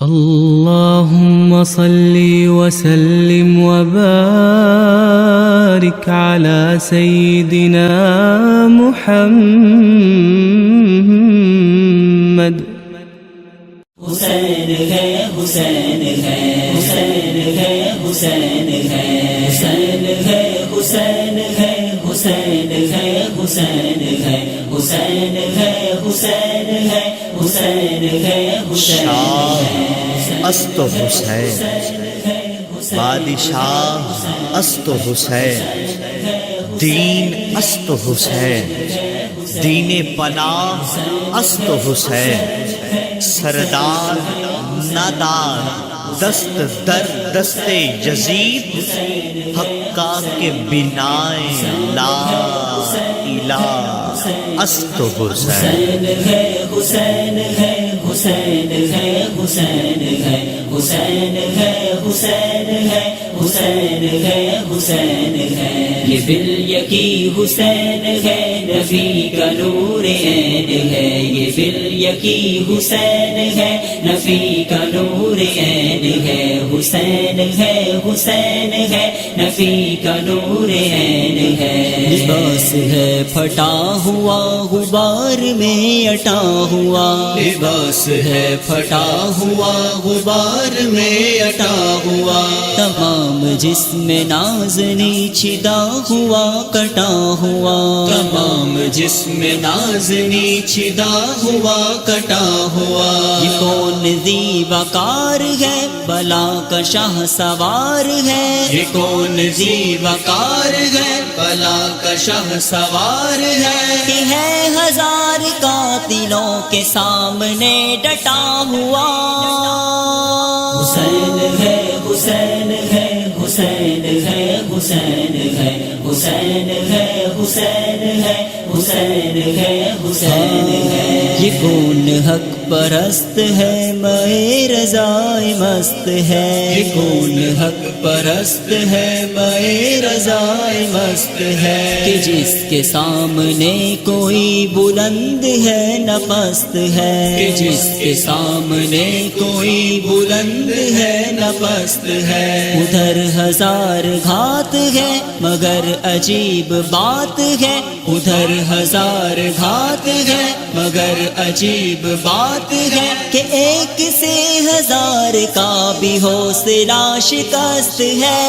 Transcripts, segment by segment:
اللهم صل وسلم وبارك على سيدنا محمد. حسین ہے حسین ہے حسین ہے حسین ہے حسین ہے حسین ہے حسین ہے حسین ہے حسین ہے حسین ہے حسین ہے حسین است حسین بادشاہ است حسین دین است حسین دین پناہ است حسین سردار ندار دست در دست یزید حقا کے بنائے لا الہ است حسین ہے حسین ہے حسین ہے حسین ہے حسین ہے حسین ہے حسین ہے حسین ہے یہ بالیکی حسین ہے نبی کا نور عین ہے یہ بالیکی حسین ہے نبی کا نور عین ہے حسین ہے حسین ہے نبی کا نور عین ہے لباس ہے پھٹا ہوا غبار میں اٹا ہوا لباس ہے پھٹا ہوا غبار میں اٹا ہوا تمام جسم نازنی چھدا ہوا کٹا ہوا تمام جسم نازنی چھدا ہوا کٹا ہوا یہ کون ذی وقار ہے بلا کا شاہ سوار ہے یہ کون ذی وقار ہے بلا کا شاہ سوار ہے کہ ہے ہزار قاتلوں کے سامنے ڈٹا ہوا حسین ہے حسین ہے حسین ہے حسین ہے حسین ہے حسین ہے حسین ہے حسین ہے یہ کون حق پرست ہے میں رضائے مست ہے یہ کون حق پرست ہے میں رضائے مست ہے کہ جس کے سامنے کوئی بلند ہے نہ پست ہے کہ جس کے سامنے کوئی بلند ہے نہ پست ہے ادھر ہزار گھات ہے مگر عجیب بات ہے ادھر ہزار گھات ہے مگر عجیب بات ہے کہ ایک سے ہزار کا بھی حوصلہ شکست ہے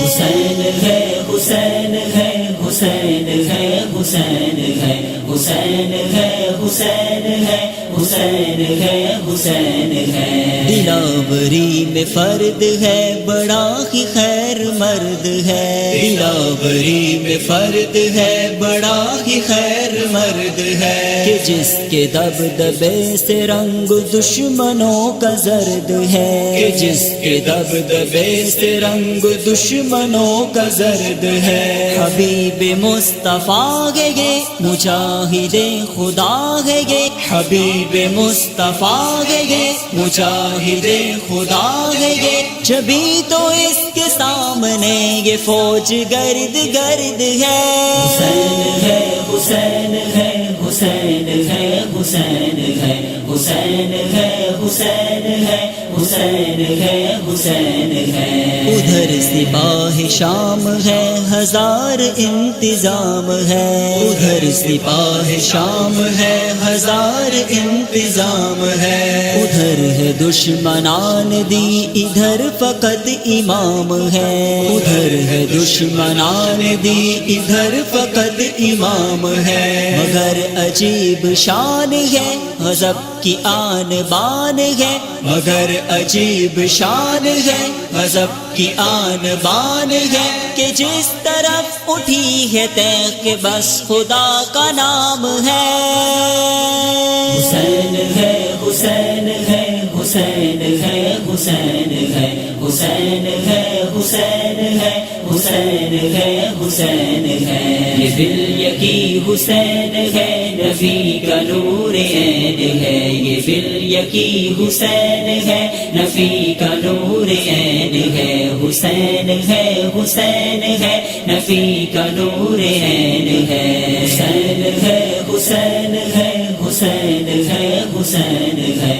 حسین ہے حسین ہے حسین ہے حسین ہے حسین ہے حسین ہے حسین ہے حسین ہے دلاوری میں فرد ہے بڑا ہی خیر مرد ہے دلاوری میں فرد ہے بڑا ہی خیر مرد ہے کہ جس کے دبدبے سے رنگ دشمنوں کا زرد ہے کہ جس کے دبدبے سے رنگ دشمنوں کا زرد ہے حبیب مصطفیٰ ہے یہ مجاہد خدا ہے یہ حبیب مصطفیٰ ہے یہ مجاہد خدا ہے یہ جبھی تو اس کے سامنے یہ فوج گرد گرد ہے حسین ہے حسین ہے حسین ہے حسین ہے حسین ہے حسین ہے حسین ہے حسین ہے ادھر سپاہ شام ہے ہزار انتظام ہے ادھر سپاہ شام ہے ہزار انتظام ہے ادھر ہے دشمنان دی ادھر فقط امام ہے ادھر ہے دشمنان دی ادھر فقط امام ہے مگر عجیب شان ہے غضب کی آن بان ہے مگر عجیب شان ہے غضب کی آن بان ہے کہ جس طرف اٹھی ہے تیغ بس خدا کا نام ہے حسین ہے حسین ہے حسین ہے حسین ہے حسین ہے حسین ہے حسین ہے حسین ہے یہ بالیکی حسین ہے نبی کا نور عین ہے یہ بالیکی حسین ہے نبی کا نور عین ہے حسین ہے حسین ہے نبی کا نور عین ہے حسین ہے حسین ہے حسین ہے حسین ہے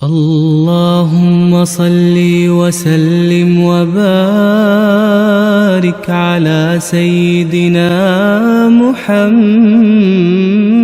اللهم صل وسلم وبارك على سيدنا محمد